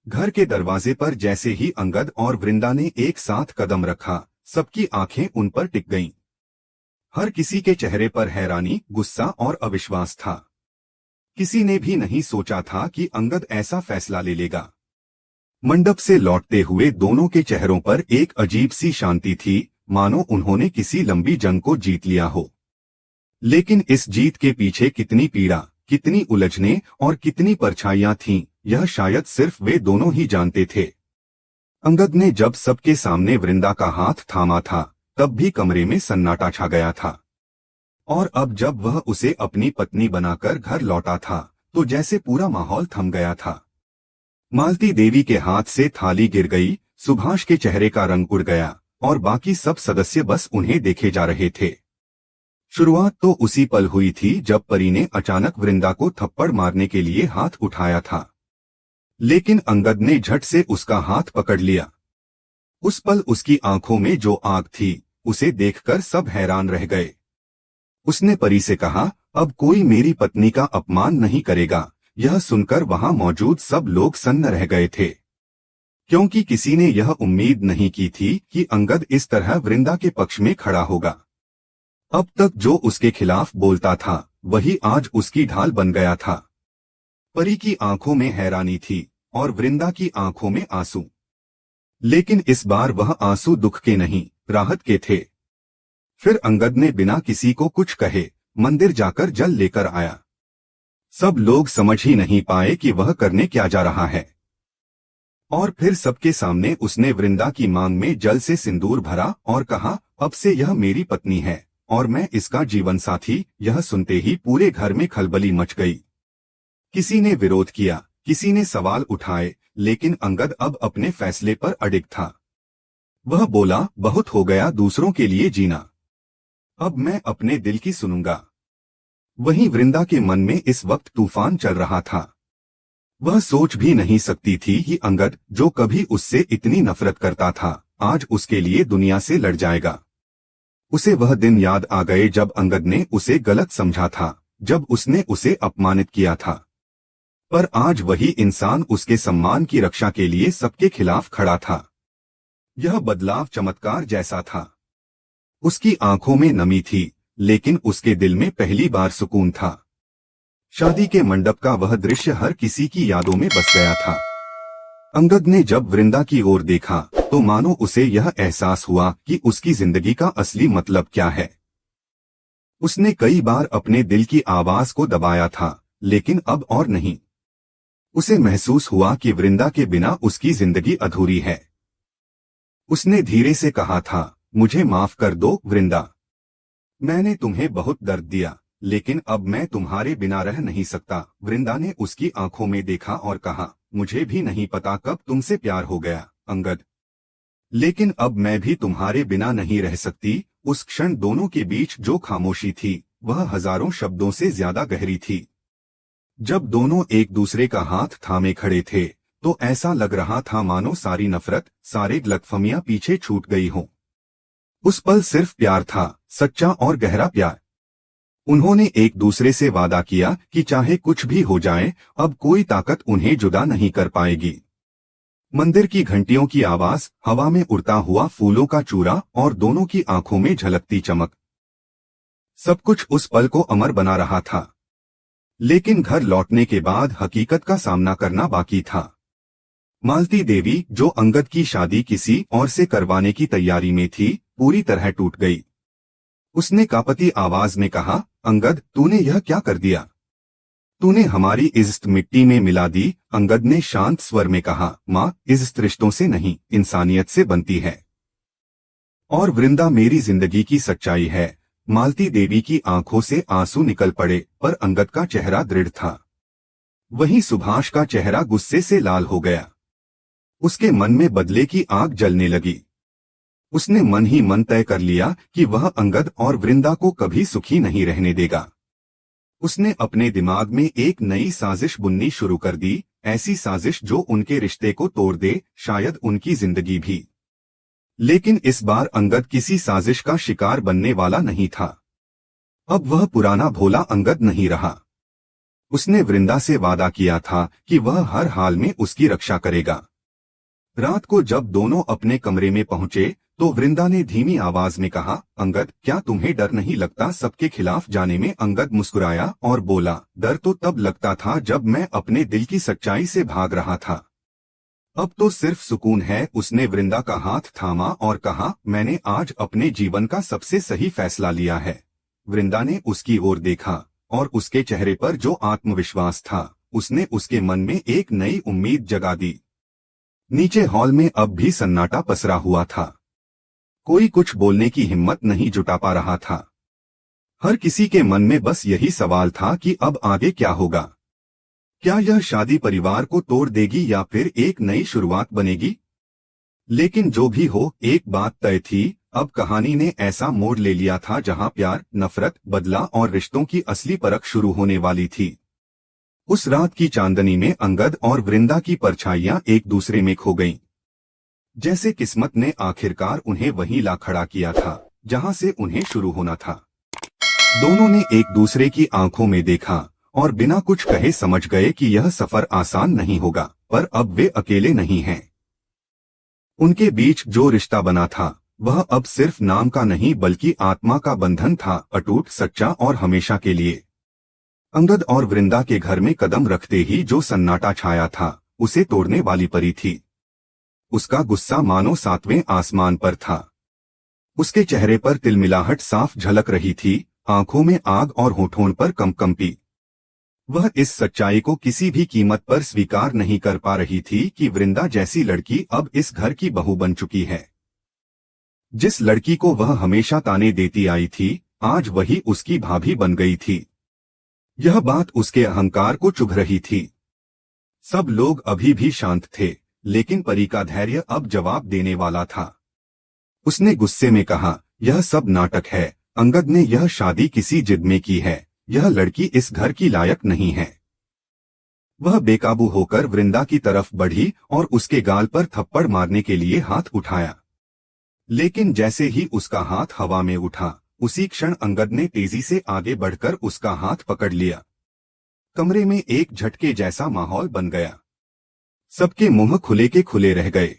घर के दरवाजे पर जैसे ही अंगद और वृंदा ने एक साथ कदम रखा, सबकी आंखें उन पर टिक गईं। हर किसी के चेहरे पर हैरानी, गुस्सा और अविश्वास था। किसी ने भी नहीं सोचा था कि अंगद ऐसा फैसला ले लेगा। मंडप से लौटते हुए दोनों के चेहरों पर एक अजीब सी शांति थी, मानो उन्होंने किसी लंबी जंग को जीत लिया हो। लेकिन इस जीत के पीछे कितनी पीड़ा, कितनी उलझनें और कितनी परछाइयां थीं, यह शायद सिर्फ वे दोनों ही जानते थे। अंगद ने जब सबके सामने वृंदा का हाथ थामा था, तब भी कमरे में सन्नाटा छा गया था। और अब जब वह उसे अपनी पत्नी बनाकर घर लौटा था, तो जैसे पूरा माहौल थम गया था। मालती देवी के हाथ से थाली गिर गई, सुभाष के चेहरे का रंग उड़ गया और बाकी सब सदस्य बस उन्हें देखे जा रहे थे। शुरुआत तो उसी पल हुई थी जब परी ने अचानक वृंदा को थप्पड़ मारने के लिए हाथ उठाया था, लेकिन अंगद ने झट से उसका हाथ पकड़ लिया। उस पल उसकी आंखों में जो आग थी, उसे देखकर सब हैरान रह गए। उसने परी से कहा, अब कोई मेरी पत्नी का अपमान नहीं करेगा। यह सुनकर वहां मौजूद सब लोग सन्न रह गए थे, क्योंकि किसी ने यह उम्मीद नहीं की थी कि अंगद इस तरह वृंदा के पक्ष में खड़ा होगा। अब तक जो उसके खिलाफ बोलता था, वही आज उसकी ढाल बन गया था। परी की आंखों में हैरानी थी और वृंदा की आंखों में आंसू, लेकिन इस बार वह आंसू दुख के नहीं, राहत के थे। फिर अंगद ने बिना किसी को कुछ कहे मंदिर जाकर जल लेकर आया। सब लोग समझ ही नहीं पाए कि वह करने क्या जा रहा है। और फिर सबके सामने उसने वृंदा की मांग में जल से सिंदूर भरा और कहा, अब से यह मेरी पत्नी है और मैं इसका जीवन साथी। यह सुनते ही पूरे घर में खलबली मच गई। किसी ने विरोध किया, किसी ने सवाल उठाए, लेकिन अंगद अब अपने फैसले पर अडिग था। वह बोला, बहुत हो गया दूसरों के लिए जीना, अब मैं अपने दिल की सुनूंगा। वहीं वृंदा के मन में इस वक्त तूफान चल रहा था। वह सोच भी नहीं सकती थी कि अंगद, जो कभी उससे इतनी नफरत करता था, आज उसके लिए दुनिया से लड़ जाएगा। उसे वह दिन याद आ गए जब अंगद ने उसे गलत समझा था, जब उसने उसे अपमानित किया था। पर आज वही इंसान उसके सम्मान की रक्षा के लिए सबके खिलाफ खड़ा था। यह बदलाव चमत्कार जैसा था। उसकी आंखों में नमी थी, लेकिन उसके दिल में पहली बार सुकून था। शादी के मंडप का वह दृश्य हर किसी की यादों में बस गया था। अंगद ने जब वृंदा की ओर देखा, तो मानो उसे यह एहसास हुआ कि उसकी जिंदगी का असली मतलब क्या है। उसने कई बार अपने दिल की आवाज को दबाया था, लेकिन अब और नहीं। उसे महसूस हुआ कि वृंदा के बिना उसकी जिंदगी अधूरी है। उसने धीरे से कहा था, मुझे माफ कर दो वृंदा, मैंने तुम्हें बहुत दर्द दिया, लेकिन अब मैं तुम्हारे बिना रह नहीं सकता। वृंदा ने उसकी आंखों में देखा और कहा, मुझे भी नहीं पता कब तुमसे प्यार हो गया अंगद, लेकिन अब मैं भी तुम्हारे बिना नहीं रह सकती। उस क्षण दोनों के बीच जो खामोशी थी, वह हजारों शब्दों से ज्यादा गहरी थी। जब दोनों एक दूसरे का हाथ थामे खड़े थे, तो ऐसा लग रहा था मानो सारी नफरत, सारे गलतफहमियां पीछे छूट गई हों। उस पल सिर्फ प्यार था, सच्चा और गहरा प्यार। उन्होंने एक दूसरे से वादा किया कि चाहे कुछ भी हो जाए, अब कोई ताकत उन्हें जुदा नहीं कर पाएगी। मंदिर की घंटियों की आवाज, हवा में उड़ता हुआ फूलों का चूरा और दोनों की आंखों में झलकती चमक, सब कुछ उस पल को अमर बना रहा था। लेकिन घर लौटने के बाद हकीकत का सामना करना बाकी था। मालती देवी, जो अंगद की शादी किसी और से करवाने की तैयारी में थी, पूरी तरह टूट गई। उसने कांपती आवाज में कहा, अंगद, तूने यह क्या कर दिया? तूने हमारी इज्जत मिट्टी में मिला दी। अंगद ने शांत स्वर में कहा, माँ, इज्जत रिश्तों से नहीं, इंसानियत से बनती है। और वृंदा मेरी जिंदगी की सच्चाई है। मालती देवी की आंखों से आंसू निकल पड़े, पर अंगद का चेहरा दृढ़ था। वहीं सुभाष का चेहरा गुस्से से लाल हो गया। उसके मन में बदले की आग जलने लगी। उसने मन ही मन तय कर लिया कि वह अंगद और वृंदा को कभी सुखी नहीं रहने देगा। उसने अपने दिमाग में एक नई साजिश बुननी शुरू कर दी, ऐसी साजिश जो उनके रिश्ते को तोड़ दे, शायद उनकी जिंदगी भी। लेकिन इस बार अंगद किसी साजिश का शिकार बनने वाला नहीं था। अब वह पुराना भोला अंगद नहीं रहा। उसने वृंदा से वादा किया था कि वह हर हाल में उसकी रक्षा करेगा। रात को जब दोनों अपने कमरे में पहुंचे तो वृंदा ने धीमी आवाज में कहा, अंगद, क्या तुम्हें डर नहीं लगता सबके खिलाफ जाने में? अंगद मुस्कुराया और बोला, डर तो तब लगता था जब मैं अपने दिल की सच्चाई से भाग रहा था, अब तो सिर्फ सुकून है। उसने वृंदा का हाथ थामा और कहा, मैंने आज अपने जीवन का सबसे सही फैसला लिया है। वृंदा ने उसकी ओर देखा और उसके चेहरे पर जो आत्मविश्वास था उसने उसके मन में एक नई उम्मीद जगा दी। नीचे हॉल में अब भी सन्नाटा पसरा हुआ था। कोई कुछ बोलने की हिम्मत नहीं जुटा पा रहा था। हर किसी के मन में बस यही सवाल था कि अब आगे क्या होगा। क्या यह शादी परिवार को तोड़ देगी या फिर एक नई शुरुआत बनेगी? लेकिन जो भी हो, एक बात तय थी, अब कहानी ने ऐसा मोड़ ले लिया था जहां प्यार, नफरत, बदला और रिश्तों की असली परख शुरू होने वाली थी। उस रात की चांदनी में अंगद और वृंदा की परछाइयां एक दूसरे में खो गईं। जैसे किस्मत ने आखिरकार उन्हें वहीं ला खड़ा किया था जहां से उन्हें शुरू होना था। दोनों ने एक दूसरे की आंखों में देखा और बिना कुछ कहे समझ गए कि यह सफर आसान नहीं होगा, पर अब वे अकेले नहीं हैं। उनके बीच जो रिश्ता बना था वह अब सिर्फ नाम का नहीं बल्कि आत्मा का बंधन था, अटूट, सच्चा और हमेशा के लिए। अंगद और वृंदा के घर में कदम रखते ही जो सन्नाटा छाया था उसे तोड़ने वाली परी थी। उसका गुस्सा मानो सातवें आसमान पर था। उसके चेहरे पर तिलमिलाहट साफ झलक रही थी, आंखों में आग और होठों पर कंपी। वह इस सच्चाई को किसी भी कीमत पर स्वीकार नहीं कर पा रही थी कि वृंदा जैसी लड़की अब इस घर की बहू बन चुकी है। जिस लड़की को वह हमेशा ताने देती आई थी, आज वही उसकी भाभी बन गई थी। यह बात उसके अहंकार को चुभ रही थी। सब लोग अभी भी शांत थे, लेकिन परी का धैर्य अब जवाब देने वाला था। उसने गुस्से में कहा, यह सब नाटक है। अंगद ने यह शादी किसी जिद में की है। यह लड़की इस घर की लायक नहीं है। वह बेकाबू होकर वृंदा की तरफ बढ़ी और उसके गाल पर थप्पड़ मारने के लिए हाथ उठाया। लेकिन जैसे ही उसका हाथ हवा में उठा, उसी क्षण अंगद ने तेजी से आगे बढ़कर उसका हाथ पकड़ लिया। कमरे में एक झटके जैसा माहौल बन गया। सबके मुंह खुले के खुले रह गए।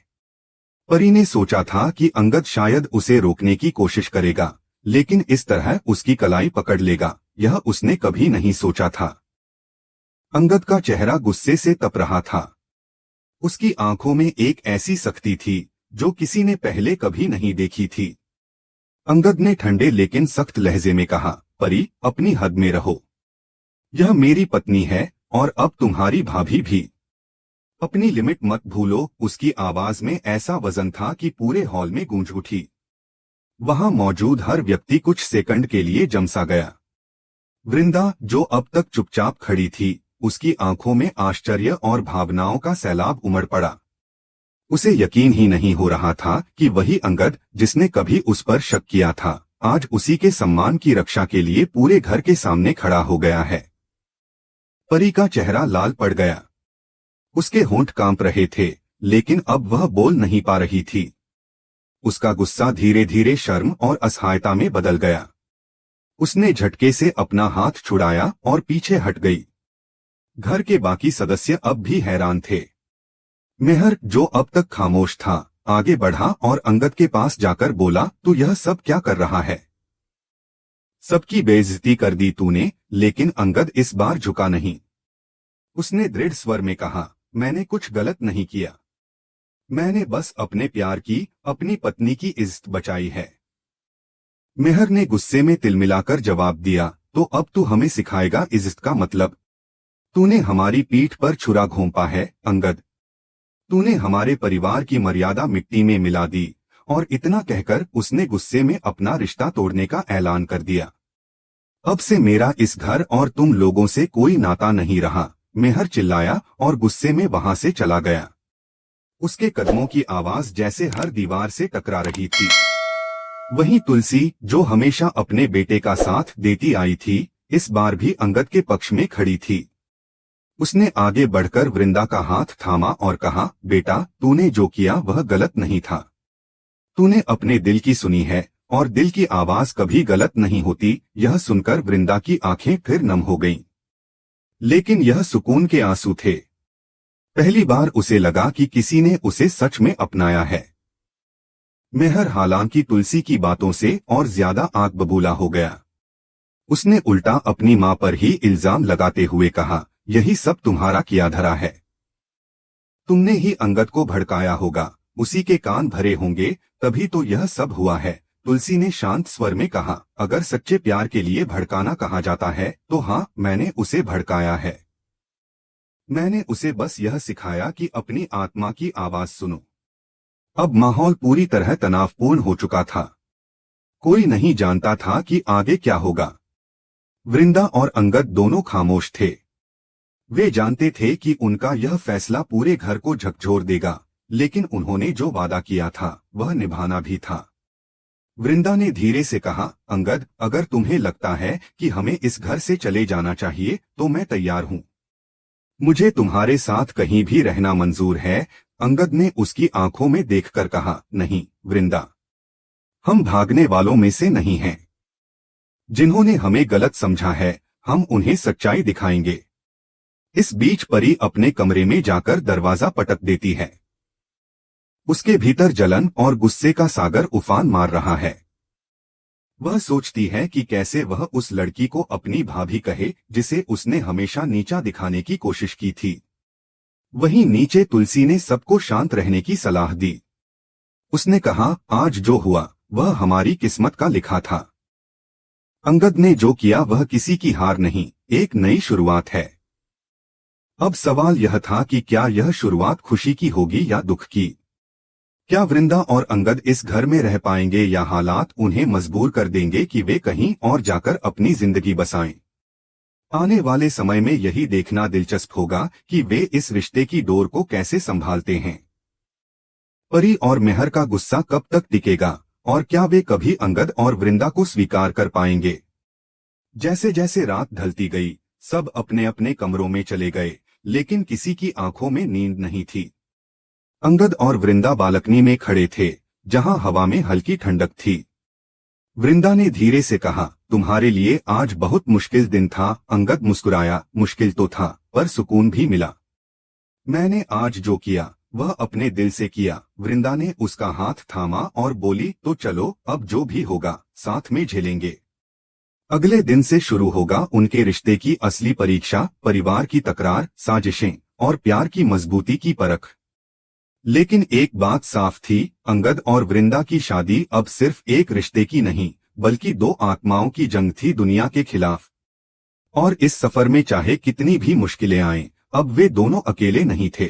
परी ने सोचा था कि अंगद शायद उसे रोकने की कोशिश करेगा, लेकिन इस तरह उसकी कलाई पकड़ लेगा, यह उसने कभी नहीं सोचा था। अंगद का चेहरा गुस्से से तप रहा था। उसकी आंखों में एक ऐसी सख्ती थी जो किसी ने पहले कभी नहीं देखी थी। अंगद ने ठंडे लेकिन सख्त लहजे में कहा, परी, अपनी हद में रहो। यह मेरी पत्नी है और अब तुम्हारी भाभी भी। अपनी लिमिट मत भूलो। उसकी आवाज में ऐसा वजन था कि पूरे हॉल में गूंज उठी। वहां मौजूद हर व्यक्ति कुछ सेकंड के लिए जमसा गया। वृंदा, जो अब तक चुपचाप खड़ी थी, उसकी आंखों में आश्चर्य और भावनाओं का सैलाब उमड़ पड़ा। उसे यकीन ही नहीं हो रहा था कि वही अंगद जिसने कभी उस पर शक किया था, आज उसी के सम्मान की रक्षा के लिए पूरे घर के सामने खड़ा हो गया है। परी का चेहरा लाल पड़ गया। उसके होंठ कांप रहे थे, लेकिन अब वह बोल नहीं पा रही थी। उसका गुस्सा धीरे धीरे शर्म और असहायता में बदल गया। उसने झटके से अपना हाथ छुड़ाया और पीछे हट गई। घर के बाकी सदस्य अब भी हैरान थे। मेहर, जो अब तक खामोश था, आगे बढ़ा और अंगद के पास जाकर बोला, तू यह सब क्या कर रहा है? सबकी बेइज्जती कर दी तूने। लेकिन अंगद इस बार झुका नहीं। उसने दृढ़ स्वर में कहा, मैंने कुछ गलत नहीं किया। मैंने बस अपने प्यार की, अपनी पत्नी की इज्जत बचाई है। मेहर ने गुस्से में तिलमिलाकर जवाब दिया, तो अब तू हमें सिखाएगा इज्जत का मतलब? तूने हमारी पीठ पर छुरा घोंपा है अंगद। तूने हमारे परिवार की मर्यादा मिट्टी में मिला दी। और इतना कहकर उसने गुस्से में अपना रिश्ता तोड़ने का ऐलान कर दिया। अब से मेरा इस घर और तुम लोगों से कोई नाता नहीं रहा। मेहर चिल्लाया और गुस्से में वहां से चला गया। उसके कदमों की आवाज जैसे हर दीवार से टकरा रही थी। वहीं तुलसी, जो हमेशा अपने बेटे का साथ देती आई थी, इस बार भी अंगद के पक्ष में खड़ी थी। उसने आगे बढ़कर वृंदा का हाथ थामा और कहा, बेटा, तूने जो किया वह गलत नहीं था। तूने अपने दिल की सुनी है और दिल की आवाज कभी गलत नहीं होती। यह सुनकर वृंदा की आंखें फिर नम हो गईं। लेकिन यह सुकून के आंसू थे। पहली बार उसे लगा कि किसी ने उसे सच में अपनाया है। मेहर हालांकि तुलसी की बातों से और ज्यादा आग बबूला हो गया। उसने उल्टा अपनी मां पर ही इल्जाम लगाते हुए कहा, यही सब तुम्हारा किया धरा है। तुमने ही अंगद को भड़काया होगा, उसी के कान भरे होंगे, तभी तो यह सब हुआ है। तुलसी ने शांत स्वर में कहा, अगर सच्चे प्यार के लिए भड़काना कहा जाता है तो हाँ, मैंने उसे भड़काया है। मैंने उसे बस यह सिखाया कि अपनी आत्मा की आवाज सुनो। अब माहौल पूरी तरह तनावपूर्ण हो चुका था। कोई नहीं जानता था कि आगे क्या होगा। वृंदा और अंगद दोनों खामोश थे। वे जानते थे कि उनका यह फैसला पूरे घर को झकझोर देगा, लेकिन उन्होंने जो वादा किया था वह निभाना भी था। वृंदा ने धीरे से कहा, अंगद, अगर तुम्हें लगता है कि हमें इस घर से चले जाना चाहिए तो मैं तैयार हूँ। मुझे तुम्हारे साथ कहीं भी रहना मंजूर है। अंगद ने उसकी आंखों में देखकर कहा, नहीं वृंदा, हम भागने वालों में से नहीं हैं। जिन्होंने हमें गलत समझा है, हम उन्हें सच्चाई दिखाएंगे। इस बीच परी अपने कमरे में जाकर दरवाजा पटक देती है। उसके भीतर जलन और गुस्से का सागर उफान मार रहा है। वह सोचती है कि कैसे वह उस लड़की को अपनी भाभी कहे जिसे उसने हमेशा नीचा दिखाने की कोशिश की थी। वहीं नीचे तुलसी ने सबको शांत रहने की सलाह दी। उसने कहा, आज जो हुआ वह हमारी किस्मत का लिखा था। अंगद ने जो किया वह किसी की हार नहीं, एक नई शुरुआत है। अब सवाल यह था कि क्या यह शुरुआत खुशी की होगी या दुख की। क्या वृंदा और अंगद इस घर में रह पाएंगे या हालात उन्हें मजबूर कर देंगे कि वे कहीं और जाकर अपनी जिंदगी बसाएं। आने वाले समय में यही देखना दिलचस्प होगा कि वे इस रिश्ते की डोर को कैसे संभालते हैं। परी और मेहर का गुस्सा कब तक टिकेगा और क्या वे कभी अंगद और वृंदा को स्वीकार कर पाएंगे। जैसे जैसे रात ढलती गई, सब अपने अपने कमरों में चले गए, लेकिन किसी की आंखों में नींद नहीं थी। अंगद और वृंदा बालकनी में खड़े थे, जहां हवा में हल्की ठंडक थी। वृंदा ने धीरे से कहा, तुम्हारे लिए आज बहुत मुश्किल दिन था। अंगद मुस्कुराया, मुश्किल तो था, पर सुकून भी मिला। मैंने आज जो किया वह अपने दिल से किया। वृंदा ने उसका हाथ थामा और बोली, तो चलो, अब जो भी होगा साथ में झेलेंगे। अगले दिन से शुरू होगा उनके रिश्ते की असली परीक्षा, परिवार की तकरार, साजिशें और प्यार की मजबूती की परख। लेकिन एक बात साफ थी, अंगद और वृंदा की शादी अब सिर्फ एक रिश्ते की नहीं, बल्कि दो आत्माओं की जंग थी दुनिया के खिलाफ। और इस सफर में चाहे कितनी भी मुश्किलें आएं, अब वे दोनों अकेले नहीं थे।